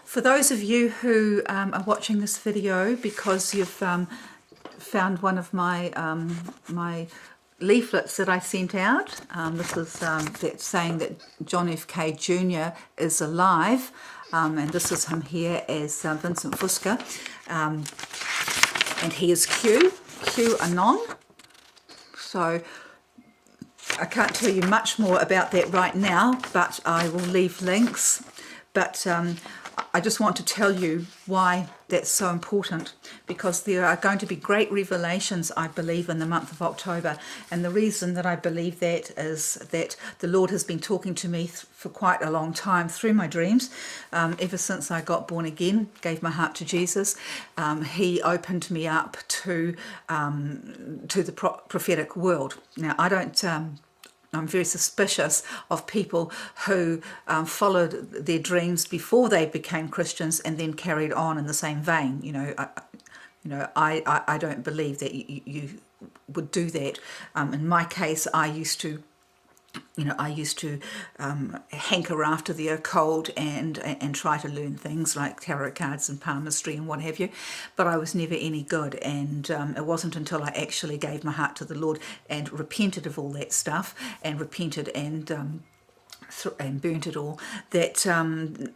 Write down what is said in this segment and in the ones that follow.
For those of you who are watching this video because you've found one of my my leaflets that I sent out, this is that's saying that John F.K. Jr. is alive, and this is him here as Vincent Fusca, and he is QAnon. So I can't tell you much more about that right now, but I will leave links. But I just want to tell you why that's so important, because there are going to be great revelations, I believe, in the month of October. And the reason that I believe that is that the Lord has been talking to me for quite a long time through my dreams, ever since I got born again, gave my heart to Jesus. He opened me up to the prophetic world. Now, I'm very suspicious of people who followed their dreams before they became Christians and then carried on in the same vein. I don't believe that you would do that. In my case, I used to hanker after the occult and try to learn things like tarot cards and palmistry and what have you, but I was never any good. And it wasn't until I actually gave my heart to the Lord and repented of all that stuff, and repented and burnt it all, that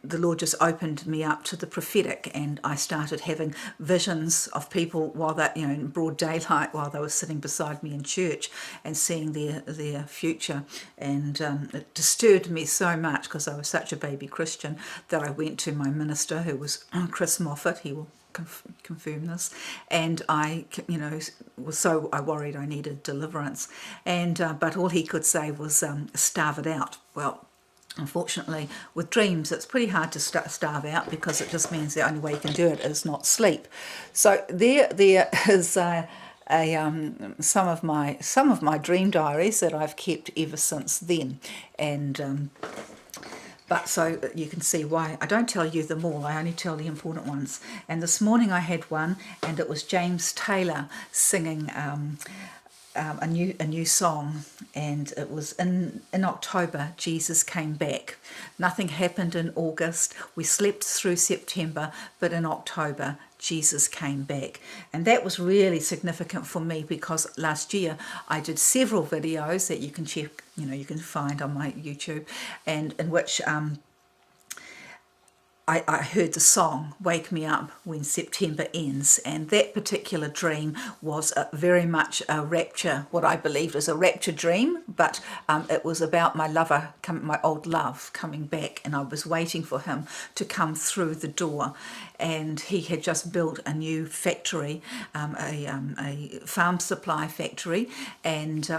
the Lord just opened me up to the prophetic, and I started having visions of people while that, in broad daylight, while they were sitting beside me in church, and seeing their future. And it disturbed me so much, because I was such a baby Christian, that I went to my minister, who was Chris Moffat. He will confirm this, and I was so worried I needed deliverance, and but all he could say was starve it out. Well, unfortunately, with dreams, it's pretty hard to starve out, because it just means the only way you can do it is not sleep. So there is some of my dream diaries that I've kept ever since then, and but so you can see why I don't tell you them all. I only tell the important ones. And this morning I had one, and it was James Taylor singing a new song, and it was in October. Jesus came back. Nothing happened in August. We slept through September, but in October Jesus came back. And that was really significant for me, because last year I did several videos that you can check, you can find on my YouTube, and in which I heard the song "Wake Me Up When September Ends," and that particular dream was very much a rapture, what I believed was a rapture dream, but it was about my lover, my old love, coming back, and I was waiting for him to come through the door. And he had just built a new factory, a farm supply factory, and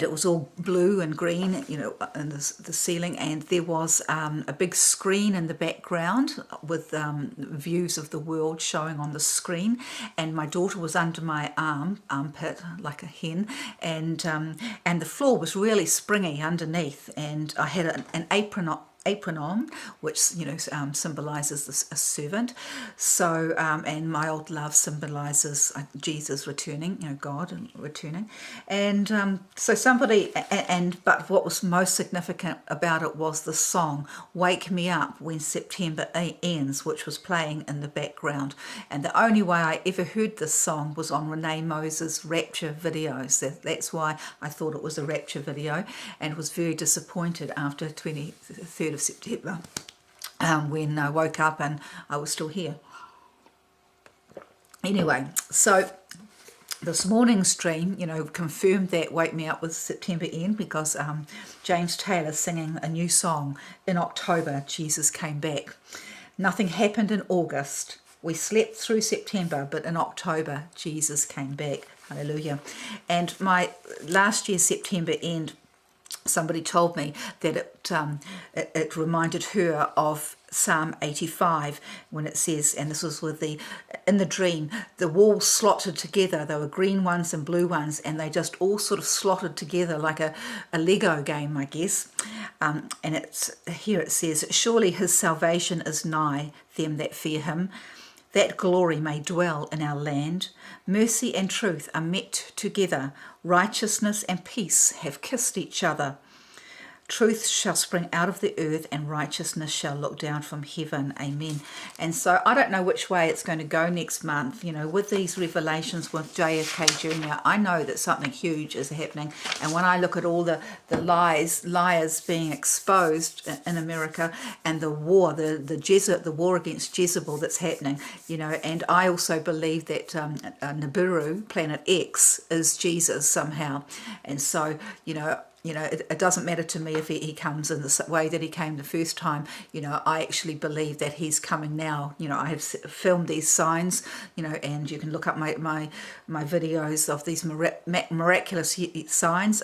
it was all blue and green, in the ceiling, and there was a big screen in the background with views of the world showing on the screen, and my daughter was under my armpit like a hen, and the floor was really springy underneath, and I had an apron on, which symbolizes a servant. So and my old love symbolizes Jesus returning, God returning. And so but what was most significant about it was the song "Wake Me Up When September Ends," which was playing in the background. And the only way I ever heard this song was on Renee Moses' Rapture videos. That's why I thought it was a Rapture video, and was very disappointed after 23rd of September, when I woke up and I was still here. Anyway, so this morning's stream, confirmed that "Wake Me Up with September End," because James Taylor singing a new song in October, Jesus came back. Nothing happened in August. We slept through September, but in October, Jesus came back. Hallelujah. And my last year's September end, somebody told me that it reminded her of Psalm 85, when it says, and this was in the dream, the walls slotted together. They were green ones and blue ones, and they just all sort of slotted together like a Lego game, I guess. And here it says, "Surely his salvation is nigh them that fear him, that glory may dwell in our land. Mercy and truth are met together. Righteousness and peace have kissed each other. Truth shall spring out of the earth, and righteousness shall look down from heaven. Amen. And so I don't know which way it's going to go next month. You know, with these revelations with JFKjnr, I know that something huge is happening. And when I look at all the liars being exposed in America, and the war, the war against Jezebel that's happening, you know, and I also believe that Nibiru, Planet X, is Jesus somehow. And so, it doesn't matter to me if he comes in the way that he came the first time. You know, I actually believe that he's coming now. You know, I have filmed these signs, you know, and you can look up my videos of these miraculous signs.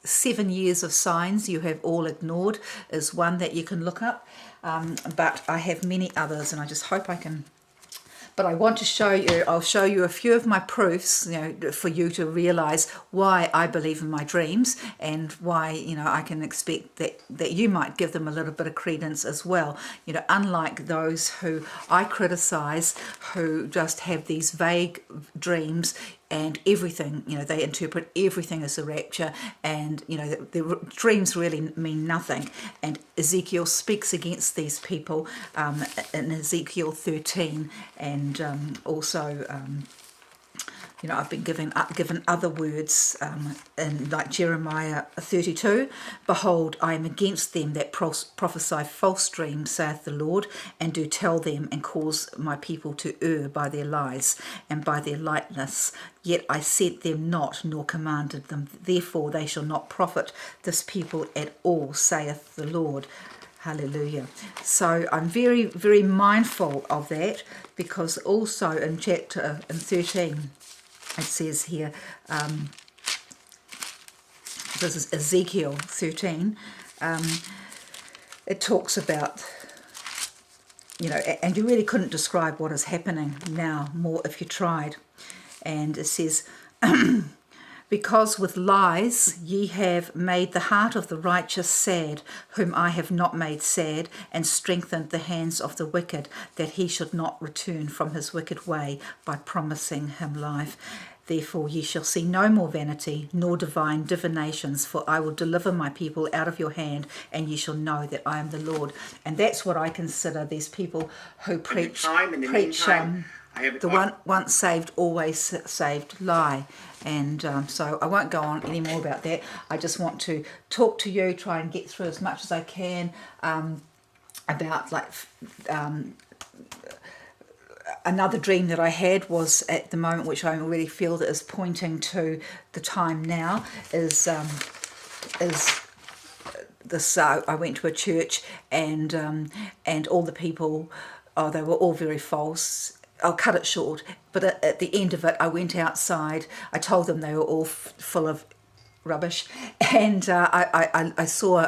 7 years of signs you have all ignored is one that you can look up. But I have many others, and I just hope I can... But I want to show you, I'll show you a few of my proofs, you know, for you to realize why I believe in my dreams, and why, you know, I can expect that you might give them a little bit of credence as well. You know, unlike those who I criticize, who just have these vague dreams, and everything, you know, they interpret everything as a rapture, and, you know, the dreams really mean nothing. And Ezekiel speaks against these people in Ezekiel 13, and also... you know, I've been given other words in like Jeremiah 32. Behold, I am against them that prophesy false dreams, saith the Lord, and do tell them, and cause my people to err by their lies and by their lightness. Yet I sent them not, nor commanded them. Therefore they shall not profit this people at all, saith the Lord. Hallelujah. So I'm very, very mindful of that, because also in chapter 13, it says here, this is Ezekiel 13, it talks about, you know, and you really couldn't describe what is happening now more if you tried. And it says, because with lies ye have made the heart of the righteous sad, whom I have not made sad, and strengthened the hands of the wicked, that he should not return from his wicked way, by promising him life. Therefore ye shall see no more vanity, nor divine divinations, for I will deliver my people out of your hand, and ye shall know that I am the Lord. And that's what I consider these people who preach the once saved, always saved lie. And so I won't go on any more about that. I just want to talk to you, try and get through as much as I can about like... Another dream that I had was at the moment, which I really feel that is pointing to the time now, is this. I went to a church, and all the people, they were all very false. I'll cut it short, but at the end of it, I went outside. I told them they were all full of rubbish, and I saw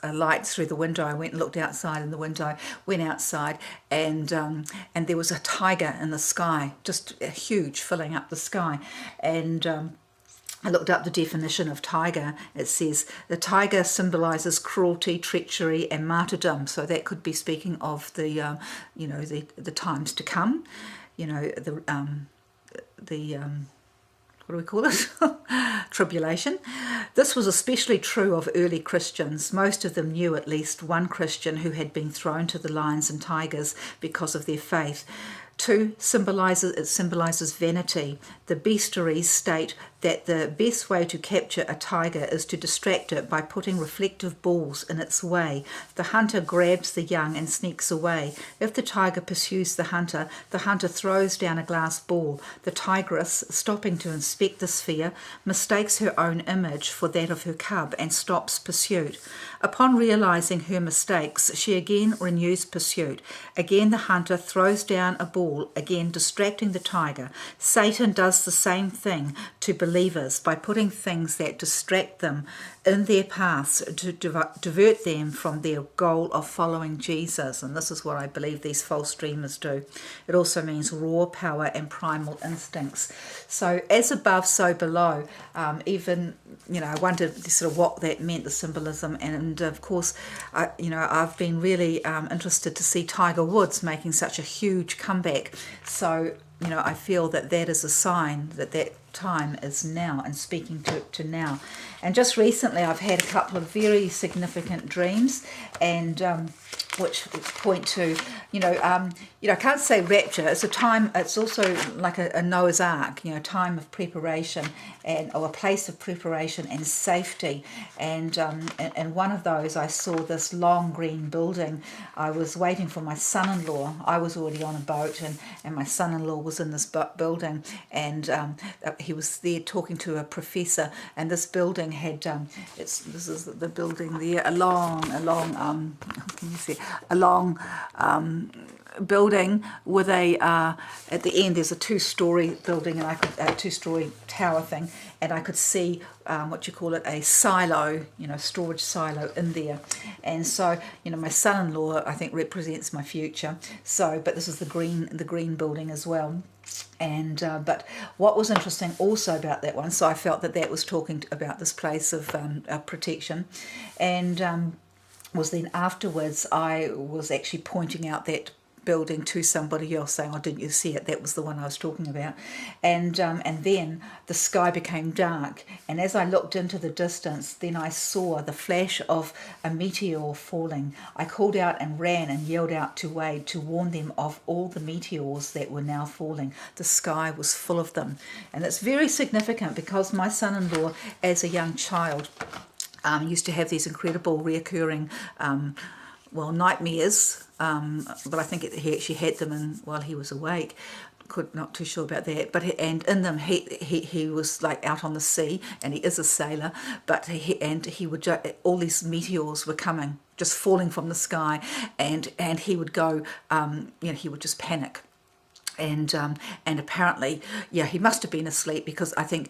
a light through the window. I went and looked outside in the window, went outside, and there was a tiger in the sky, just huge, filling up the sky. And I looked up the definition of tiger. It says the tiger symbolizes cruelty, treachery, and martyrdom. So that could be speaking of the you know, the times to come. You know, the what do we call it? Tribulation. This was especially true of early Christians. Most of them knew at least one Christian who had been thrown to the lions and tigers because of their faith. 2, it symbolizes vanity. The bestiaries state that the best way to capture a tiger is to distract it by putting reflective balls in its way. The hunter grabs the young and sneaks away. If the tiger pursues the hunter throws down a glass ball. The tigress, stopping to inspect the sphere, mistakes her own image for that of her cub and stops pursuit. Upon realizing her mistakes, she again renews pursuit. Again the hunter throws down a ball, again distracting the tiger. Satan does the same thing to believers by putting things that distract them in their paths to divert them from their goal of following Jesus. And this is what I believe these false dreamers do. It also means raw power and primal instincts. So as above, so below. Even, you know, I wondered sort of what that meant, the symbolism. And of course, I've been really interested to see Tiger Woods making such a huge comeback. So, you know, I feel that that is a sign that time is now, and speaking to now. And just recently I've had a couple of very significant dreams, and which point to, I can't say rapture. It's a time. It's also like a Noah's Ark, time of preparation or a place of preparation and safety. And one of those, I saw this long green building. I was waiting for my son-in-law. I was already on a boat, and my son-in-law was in this building, and he was there talking to a professor. And this building had this is the building there, a long building with a at the end there's a two-story building, and I could a two-story tower thing, and I could see a silo, storage silo in there. And so my son-in-law, I think, represents my future. So, but this is the green building as well. And but what was interesting also about that one, so I felt that was talking about this place of protection, and was then afterwards I was actually pointing out that building to somebody else, saying, "Oh, didn't you see it? That was the one I was talking about." And then the sky became dark, and as I looked into the distance, then I saw the flash of a meteor falling. I called out and ran and yelled out to Wade to warn them of all the meteors that were now falling. The sky was full of them, and it's very significant because my son-in-law, as a young child, used to have these incredible reoccurring nightmares, but I think he actually had them while he was awake. Not too sure about that, but and in them he was like out on the sea, and he is a sailor, but he would all these meteors were coming, just falling from the sky, and he would go, he would just panic. And apparently, he must have been asleep, because I think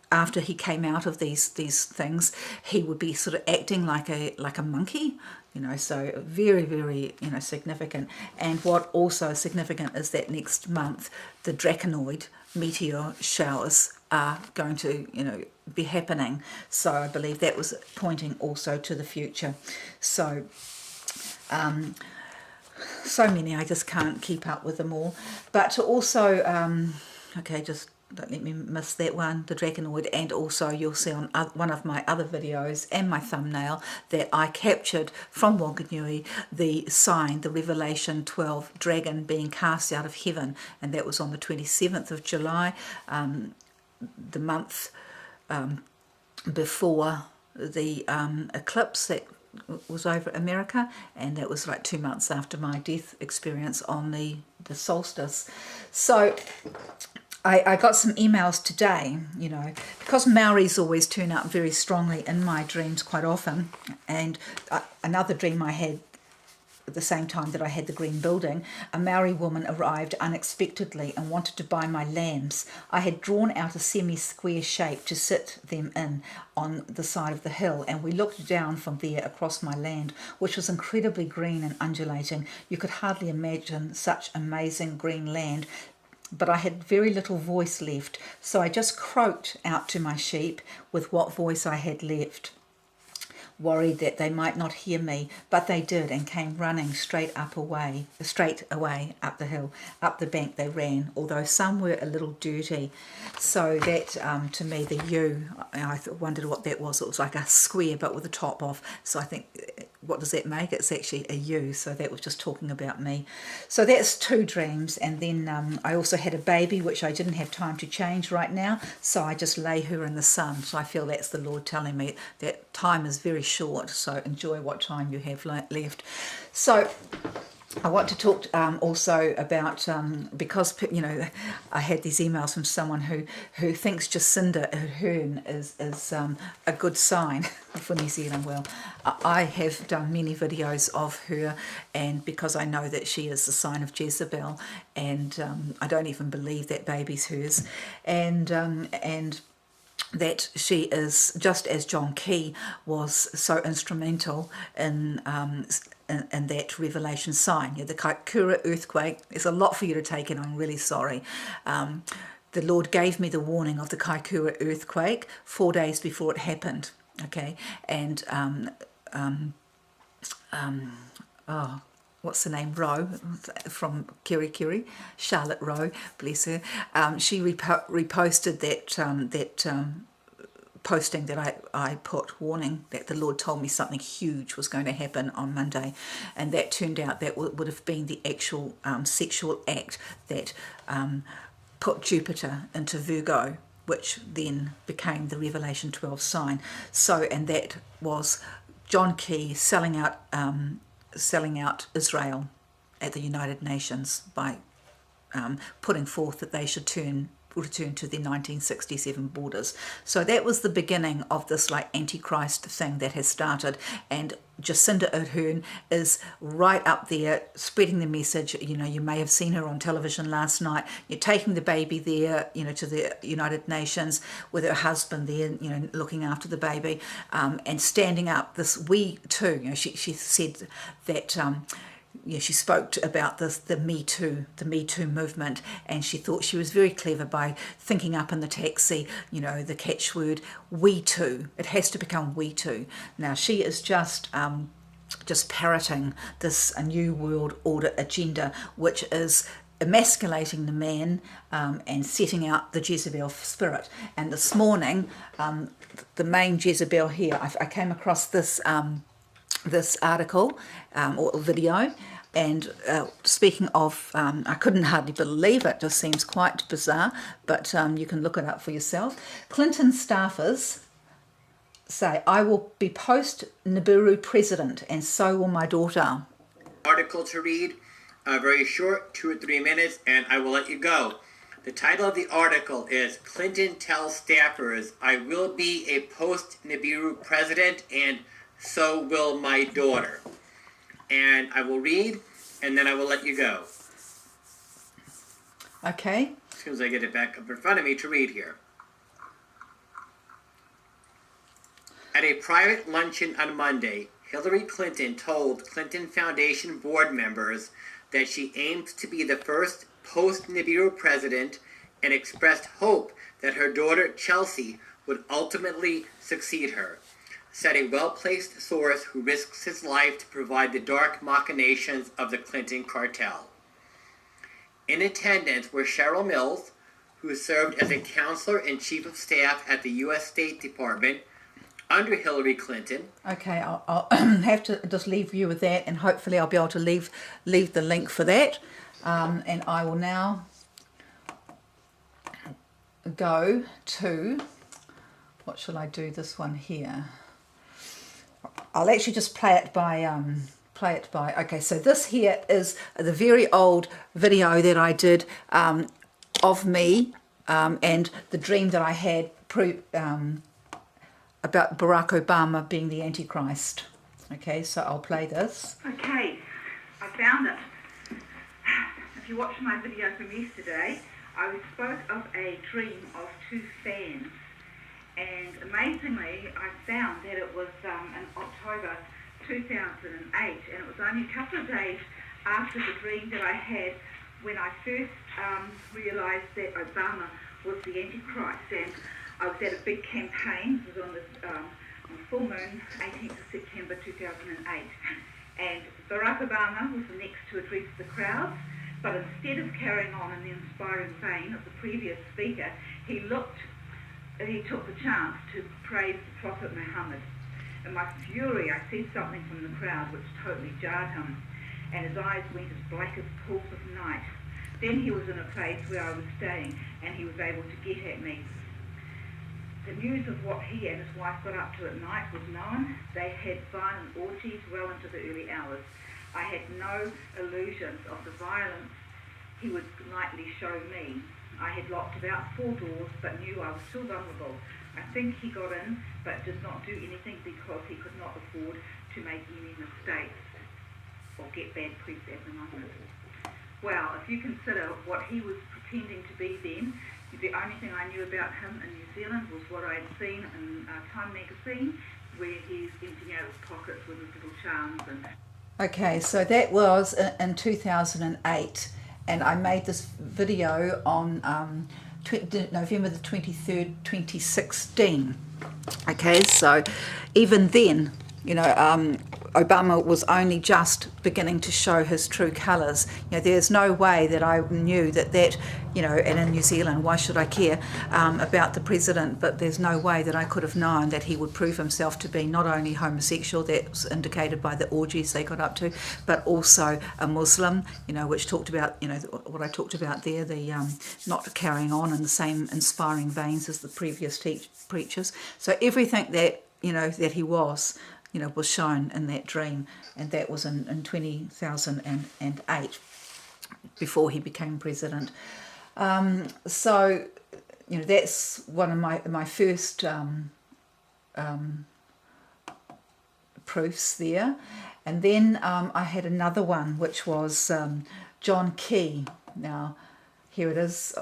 after he came out of these things, he would be sort of acting like a monkey, so very, very, significant. And what also is significant is that next month the Draconoid meteor showers are going to, be happening. So I believe that was pointing also to the future. So so many, I just can't keep up with them all. But also, just don't let me miss that one, the Draconoid. And also you'll see on one of my other videos and my thumbnail that I captured from Wanganui the sign, the Revelation 12 dragon being cast out of heaven, and that was on the 27th of July, the month before the eclipse that was over America, and that was like 2 months after my death experience on the solstice. So I got some emails today, because Maoris always turn up very strongly in my dreams quite often. And another dream I had at the same time that I had the green building, a Maori woman arrived unexpectedly and wanted to buy my lambs. I had drawn out a semi-square shape to sit them in on the side of the hill, and we looked down from there across my land, which was incredibly green and undulating. You could hardly imagine such amazing green land, but I had very little voice left, so I just croaked out to my sheep with what voice I had left, worried that they might not hear me, but they did, and came running straight away up the hill, up the bank they ran, although some were a little dirty. So that, to me, the U, I wondered what that was. It was like a square but with the top off. So I think, what does that make? It's actually a U, so that was just talking about me. So that's 2 dreams. And then I also had a baby, which I didn't have time to change right now, so I just lay her in the sun. So I feel that's the Lord telling me that time is very short, so enjoy what time you have left. So I want to talk also about, because, I had these emails from someone who thinks Jacinda Ardern is a good sign for New Zealand. Well, I have done many videos of her, and because I know that she is the sign of Jezebel, and I don't even believe that baby's hers, and that she is, just as John Key was so instrumental in that revelation sign. The Kaikoura earthquake is a lot for you to take in. I'm really sorry. The Lord gave me the warning of the Kaikoura earthquake 4 days before it happened. Okay, and what's the name, Rowe, from Kiri, Charlotte Rowe, bless her, she reposted that posting that I put, warning that the Lord told me something huge was going to happen on Monday, and that turned out that would have been the actual sexual act that put Jupiter into Virgo, which then became the Revelation 12 sign. So, and that was John Key selling out Israel at the United Nations by putting forth that they should return to the 1967 borders. So that was the beginning of this like Antichrist thing that has started, and Jacinda Ardern is right up there spreading the message. You know, you may have seen her on television last night. You're taking the baby there, you know, to the United Nations with her husband there, you know, looking after the baby, and standing up this we too. You know, she said that she spoke about the Me Too movement, and she thought she was very clever by thinking up in the taxi, you know, the catchword we too. It has to become we too. Now she is just parroting this a new world order agenda, which is emasculating the man and setting out the Jezebel spirit. And this morning, the main Jezebel here, I came across this this article or video, and speaking of, I couldn't hardly believe it, just seems quite bizarre, but you can look it up for yourself. Clinton staffers say, I will be post-Nibiru president, and so will my daughter. Article to read, very short, 2 or 3 minutes, and I will let you go. The title of the article is Clinton Tells Staffers, I will be a post-Nibiru president, and so will my daughter. And I will read, and then I will let you go. Okay. As soon as I get it back up in front of me to read here. At a private luncheon on Monday, Hillary Clinton told Clinton Foundation board members that she aimed to be the first post-Nibiru president and expressed hope that her daughter Chelsea would ultimately succeed her, said a well-placed source who risks his life to provide the dark machinations of the Clinton cartel. In attendance were Cheryl Mills, who served as a counselor and chief of staff at the U.S. State Department under Hillary Clinton. Okay, I'll have to just leave you with that, and hopefully I'll be able to leave the link for that. And I will now go to, what shall I do this one here? I'll actually just play it by, okay, so this here is the very old video that I did of me and the dream that I had about Barack Obama being the Antichrist. Okay, so I'll play this. Okay, I found it. If you watched my video from yesterday, I spoke of a dream of 2 fans. And amazingly, I found that it was in October 2008, and it was only a couple of days after the dream that I had when I first realised that Obama was the Antichrist. And I was at a big campaign. It was on the full moon, 18th of September 2008. And Barack Obama was the next to address the crowds, but instead of carrying on in the inspiring vein of the previous speaker, he took the chance to praise the Prophet Muhammad. In my fury, I said something from the crowd which totally jarred him, and his eyes went as black as pools of night. Then he was in a place where I was staying, and he was able to get at me. The news of what he and his wife got up to at night was known. They had violent orgies well into the early hours. I had no illusions of the violence he would likely show me. I had locked about 4 doors, but knew I was still vulnerable. I think he got in, but did not do anything because he could not afford to make any mistakes or get bad press at the moment. Well, if you consider what he was pretending to be then, the only thing I knew about him in New Zealand was what I had seen in Time magazine, where he's emptying out his pockets with his little charms. Okay, so that was in 2008. And I made this video on November the 23rd, 2016. Okay, so even then, you know, Obama was only just beginning to show his true colours. There's no way that I knew that, and in New Zealand, why should I care about the president, but there's no way that I could have known that he would prove himself to be not only homosexual, that's indicated by the orgies they got up to, but also a Muslim, which talked about, what I talked about there, the not carrying on in the same inspiring veins as the previous preachers. So everything that, that he was shown in that dream, and that was in 2008, before he became president. So, that's one of my first proofs there. And then I had another one, which was John Key. Now, here it is.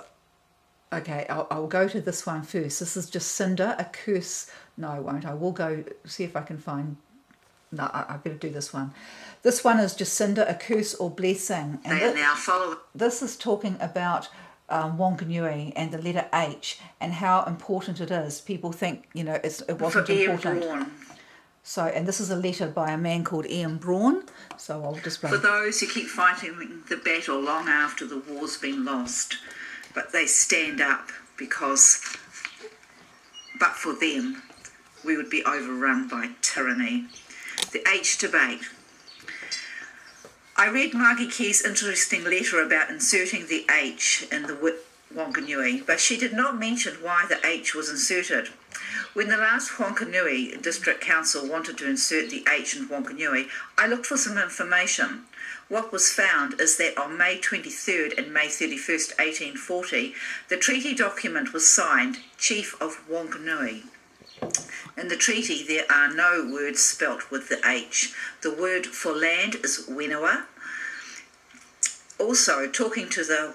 Okay, I'll go to this one first. This is Jacinda, a curse. No, I won't. I will go see if I can find... No, I better do this one. This one is Jacinda, a curse or blessing. And this is talking about Wanganui and the letter H and how important it is. People think, it wasn't important. Braun. So, and this is a letter by a man called Ian Braun. So I'll display. For those who keep fighting the battle long after the war's been lost, but they stand up because, but for them, we would be overrun by tyranny. The H debate. I read Margie Key's interesting letter about inserting the H in the Wanganui, but she did not mention why the H was inserted. When the last Wanganui District Council wanted to insert the H in Wanganui, I looked for some information. What was found is that on May 23rd and May 31st, 1840, the treaty document was signed, Chief of Wanganui. In the treaty, there are no words spelt with the H. The word for land is Wenua. Also, talking to the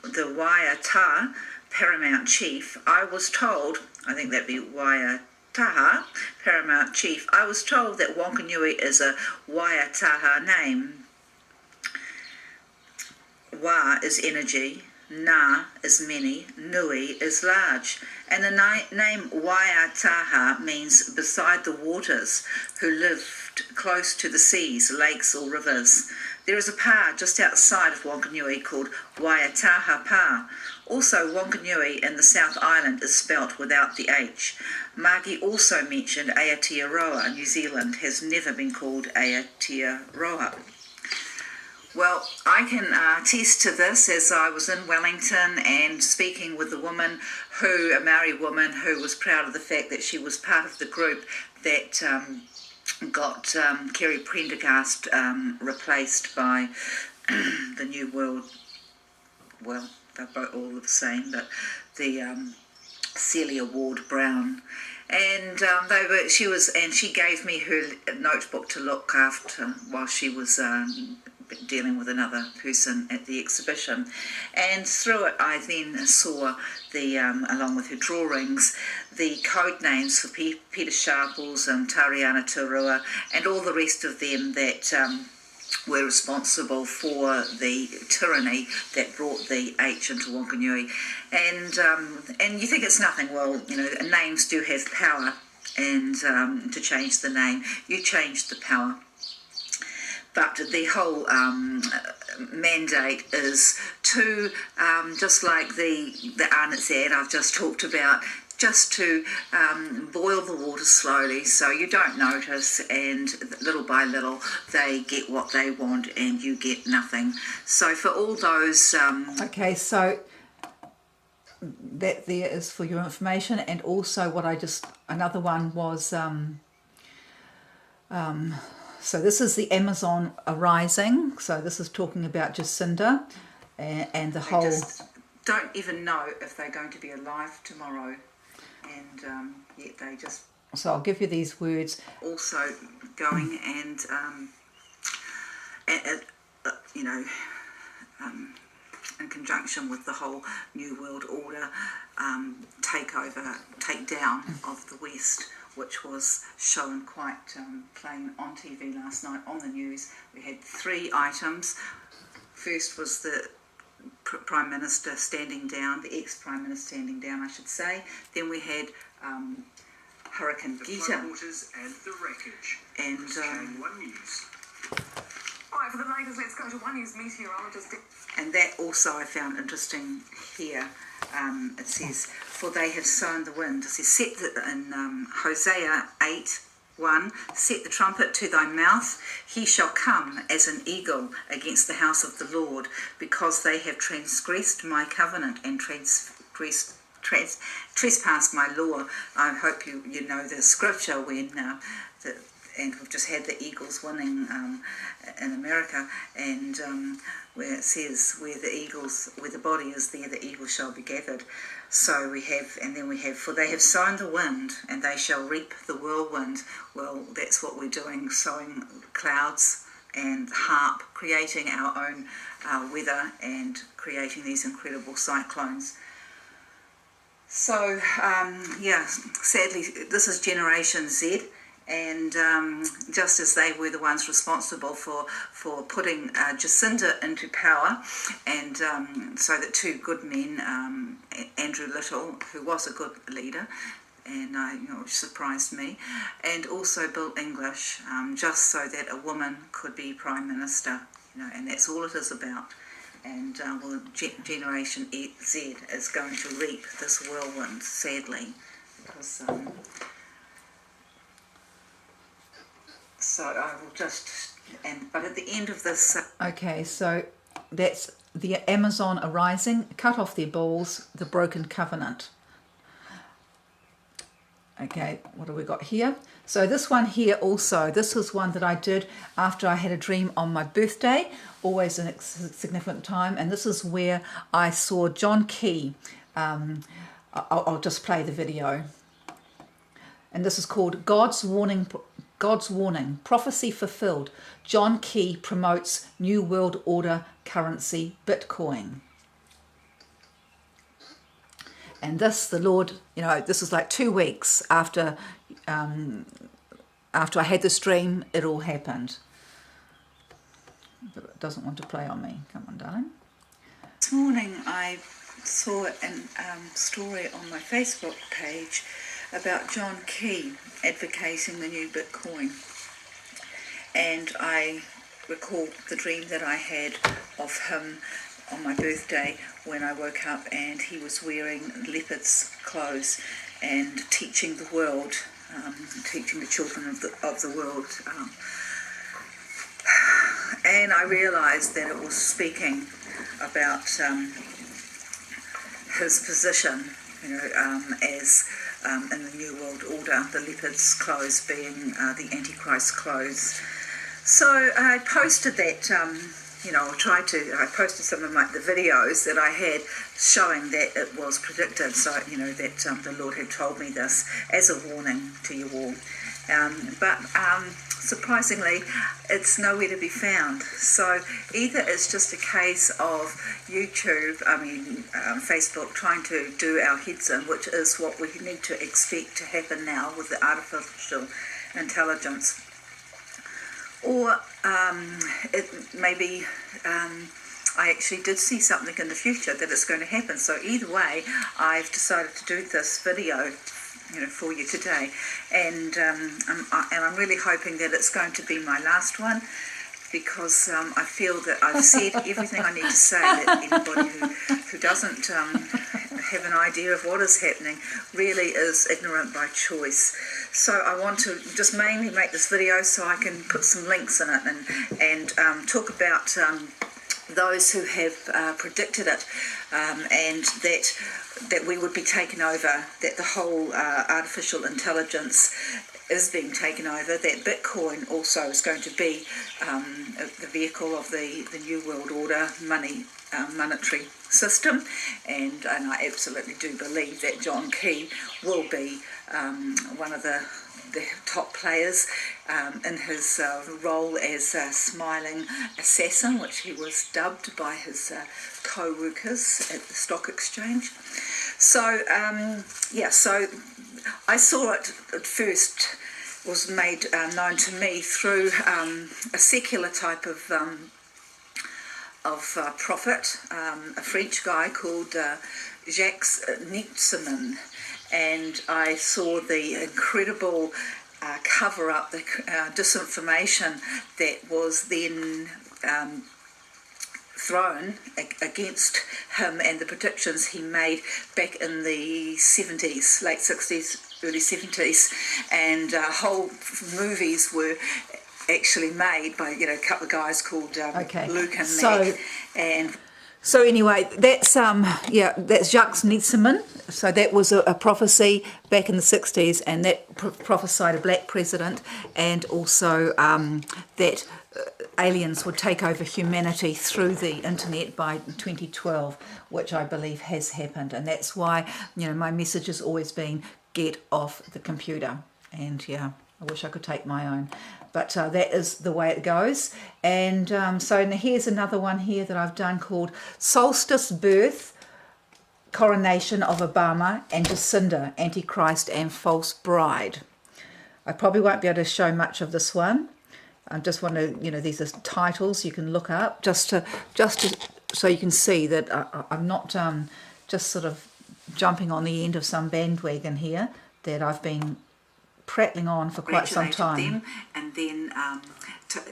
Waiata Paramount Chief, I was told, I think that'd be Waiataha Paramount Chief, I was told that Wanganui is a Waiataha name. Wa is energy, Na is many, Nui is large, and the name Waiataha means beside the waters, who lived close to the seas, lakes or rivers. There is a pa just outside of Wanganui called Waiataha Pa. Also, Wanganui in the South Island is spelt without the H. Margie also mentioned Aotearoa, New Zealand, has never been called Aotearoa. Well, I can attest to this, as I was in Wellington and speaking with a Maori woman who was proud of the fact that she was part of the group that got Kerry Prendergast replaced by the New World, well, they're both all the same, but the Celia Ward Brown. And she gave me her notebook to look after while she was dealing with another person at the exhibition, and through it I then saw the along with her drawings, the code names for Peter Sharples and Tariana Turua and all the rest of them that were responsible for the tyranny that brought the H into Wanganui. And you think it's nothing. Well, names do have power, and to change the name, you change the power. But the whole mandate is to, just like the RNZ I've just talked about, just to boil the water slowly so you don't notice, and little by little they get what they want and you get nothing. So for all those... Okay, so that there is for your information, and also what another one was... so this is the Amazon arising. So this is talking about Jacinda and the whole... Just don't even know if they're going to be alive tomorrow. And yet they just... So I'll give you these words. Also going and in conjunction with the whole New World Order takedown of the West, which was shown quite plain on TV last night on the news. We had 3 items. First was the Prime Minister standing down, the ex-Prime Minister standing down, I should say. Then we had Hurricane the Gita. floodwaters and the wreckage. And One News. Right, for the latest, let's go to One News meteorologist. and that also I found interesting here. It says, for they have sown the wind. It says, in Hosea 8:1, set the trumpet to thy mouth. He shall come as an eagle against the house of the Lord, because they have transgressed my covenant and trespassed my law. I hope you know the scripture when and we've just had the Eagles winning in America, and where it says, where the body is, there the eagle shall be gathered. So we have, and then we have, for they have sown the wind, and they shall reap the whirlwind. Well, that's what we're doing, sowing clouds and harp, creating our own weather and creating these incredible cyclones. So, sadly, this is Generation Z. And just as they were the ones responsible for putting Jacinda into power, and so that two good men, Andrew Little, who was a good leader, and which surprised me, and also Bill English, just so that a woman could be Prime Minister, and that's all it is about. And Generation Z is going to reap this whirlwind, sadly, because. So I will just, but at the end of this... Okay, so that's the Amazon arising, cut off their balls, the broken covenant. Okay, what have we got here? So this one here also, this was one that I did after I had a dream on my birthday, always a significant time, and this is where I saw John Key. I'll just play the video. And this is called God's Warning, Prophecy Fulfilled. John Key promotes New World Order currency, Bitcoin. And this, the Lord, this is like 2 weeks after I had this dream, it all happened. But it doesn't want to play on me. Come on, darling. This morning I saw a story on my Facebook page about John Key advocating the new Bitcoin, and I recalled the dream that I had of him on my birthday when I woke up and he was wearing leopard's clothes and teaching the world, teaching the children of the world, and I realised that it was speaking about his position, as in the New World Order, the leopard's clothes being the Antichrist clothes. So I posted that, I posted some of the videos that I had showing that it was predicted, so, that the Lord had told me this as a warning to you all. But surprisingly, it's nowhere to be found. So either it's just a case of YouTube, Facebook trying to do our heads in, which is what we need to expect to happen now with the artificial intelligence, or it maybe I actually did see something in the future that it's going to happen. So either way, I've decided to do this video for you today, and I'm really hoping that it's going to be my last one, because I feel that I've said everything I need to say, that anybody who doesn't have an idea of what is happening really is ignorant by choice. So I want to just mainly make this video so I can put some links in it and talk about those who have predicted it, and that we would be taken over, that the whole artificial intelligence is being taken over, that Bitcoin also is going to be the vehicle of the New World Order monetary system, and I absolutely do believe that John Key will be one of the top players in his role as a smiling assassin, which he was dubbed by his co-workers at the stock exchange. So so I saw it at first, was made known to me through a secular type of prophet, a French guy called Jacques Nietzscheman. and I saw the incredible cover-up, the disinformation that was then thrown against him and the predictions he made back in the 70s, late 60s, early 70s, and whole movies were actually made by a couple of guys called Luke and Mac. And so anyway, that's that's Jacques Nietzscheman. So that was a prophecy back in the 60s, and that prophesied a black president, and also that aliens would take over humanity through the internet by 2012, which I believe has happened. And that's why my message has always been, get off the computer. And I wish I could take my own, but that is the way it goes. And so now here's another one here that I've done called Solstice Birth, Coronation of Obama and Jacinda, Antichrist and False Bride. I probably won't be able to show much of this one. I just want to, these are titles you can look up just to so you can see that I'm not just sort of jumping on the end of some bandwagon here, that I've been prattling on for quite some time. Them, and then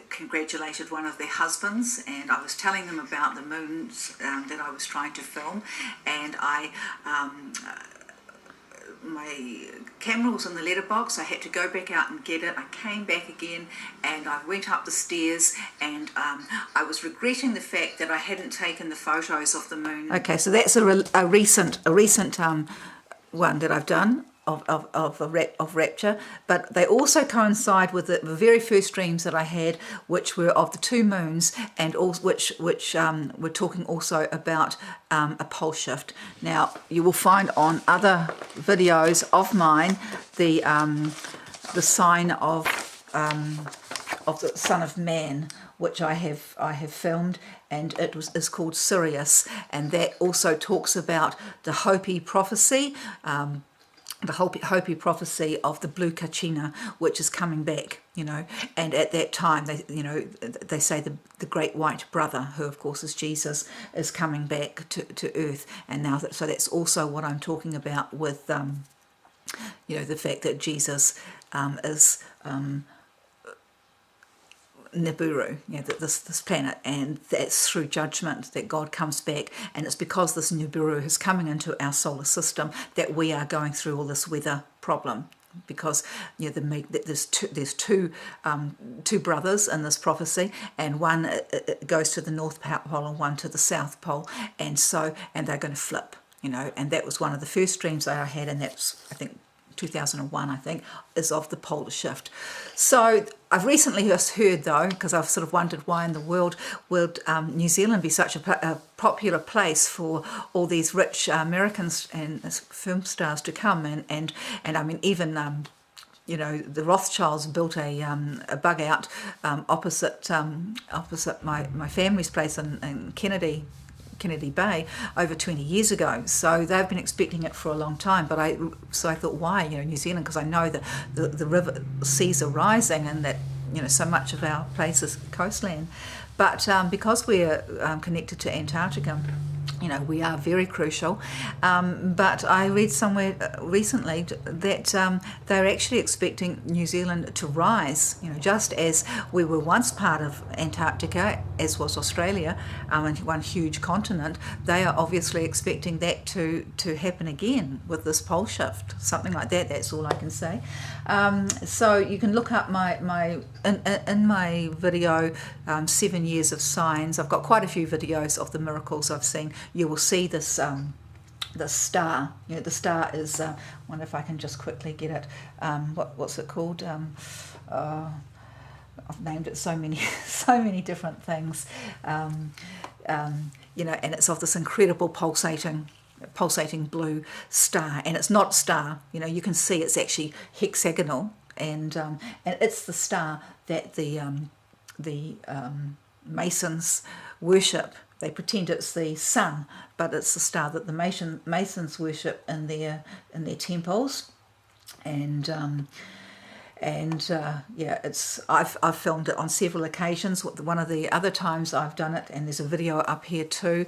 congratulated one of their husbands, and I was telling them about the moons that I was trying to film, and my camera was in the letterbox. I had to go back out and get it. I came back again, and I went up the stairs, and I was regretting the fact that I hadn't taken the photos of the moon. Okay, so that's a recent one that I've done of rapture, but they also coincide with the very first dreams that I had, which were of the two moons, and also which we're talking also about a pole shift. Now you will find on other videos of mine the sign of the Son of Man, which I have filmed, and it is called Sirius, and that also talks about the Hopi prophecy. The Hopi prophecy of the blue kachina, which is coming back, and at that time, they say the great white brother, who of course is Jesus, is coming back to earth, and now so that's also what I'm talking about with, the fact that Jesus is Nibiru, this planet, and that's through judgment that God comes back, and it's because this Nibiru is coming into our solar system that we are going through all this weather problem, because there's two brothers in this prophecy, and one goes to the North Pole and one to the South Pole, and they're going to flip, and that was one of the first dreams that I had, and that's, I think, 2001, is of the polar shift. So I've recently just heard, though, because I've sort of wondered why in the world would New Zealand be such a popular place for all these rich Americans and film stars to come, and I mean, even the Rothschilds built a bug out opposite my family's place in Kennedy Bay over 20 years ago. So they've been expecting it for a long time. But I thought, why, New Zealand? Because I know that the river seas are rising, and that so much of our place is coastland. But because we're connected to Antarctica, we are very crucial. But I read somewhere recently that they're actually expecting New Zealand to rise, just as we were once part of Antarctica, as was Australia, and one huge continent. They are obviously expecting that to happen again with this pole shift, something like that. That's all I can say. So you can look up in my video, 7 Years of Signs. I've got quite a few videos of the miracles I've seen. You will see this the star. The star is. I wonder if I can just quickly get it. What's it called? I've named it so many different things. And it's of this incredible pulsating blue star, and it's not a star. You can see it's actually hexagonal, and it's the star that the Masons worship. They pretend it's the sun, but it's the star that the Masons worship in their temples, and it's I've filmed it on several occasions. One of the other times I've done it, and there's a video up here too.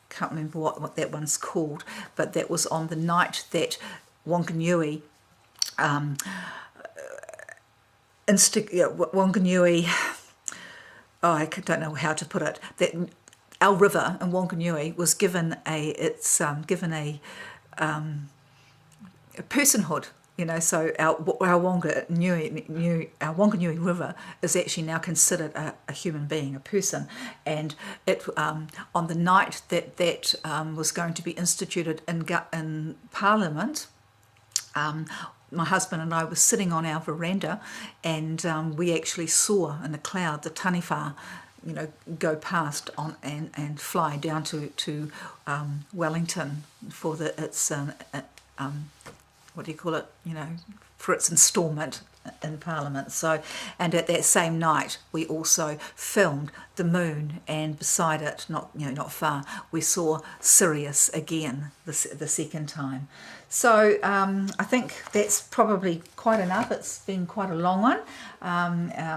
can't remember what that one's called, but that was on the night that Wanganui Wanganui, oh, I don't know how to put it, that our river in Wanganui was given a personhood, you know. So our Wanganui River is actually now considered a human being, a person, and it on the night that was going to be instituted in Parliament. My husband and I were sitting on our veranda, and we actually saw in the cloud the Taniwha, you know, go past on and fly down to Wellington for its what do you call it? You know, for its instalment in Parliament. So, and at that same night, we also filmed the moon, and beside it, not far, we saw Sirius again the second time. So I think that's probably quite enough. It's been quite a long one.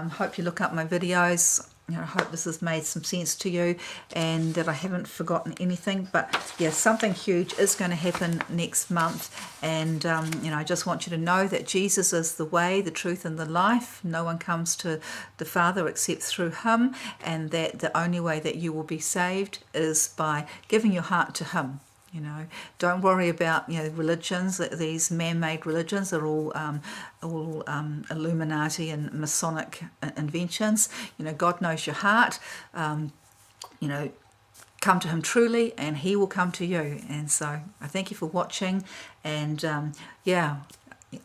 Hope you look up my videos. You know, I hope this has made some sense to you and that I haven't forgotten anything. But yeah, something huge is going to happen next month. And, you know, I just want you to know that Jesus is the way, the truth and the life. No one comes to the Father except through him. And that the only way that you will be saved is by giving your heart to him. You know, don't worry about, you know, religions. These man-made religions are all Illuminati and Masonic inventions. You know, God knows your heart. You know, come to him truly, and he will come to you. And so I thank you for watching. And yeah,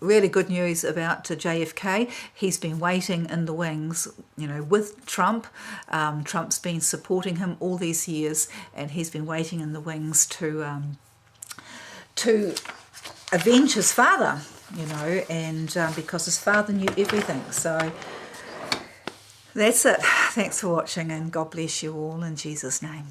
really good news about JFK. He's been waiting in the wings, you know, with Trump. Trump's been supporting him all these years, and he's been waiting in the wings to avenge his father, you know, and because his father knew everything. So that's it. Thanks for watching, and God bless you all in Jesus' name.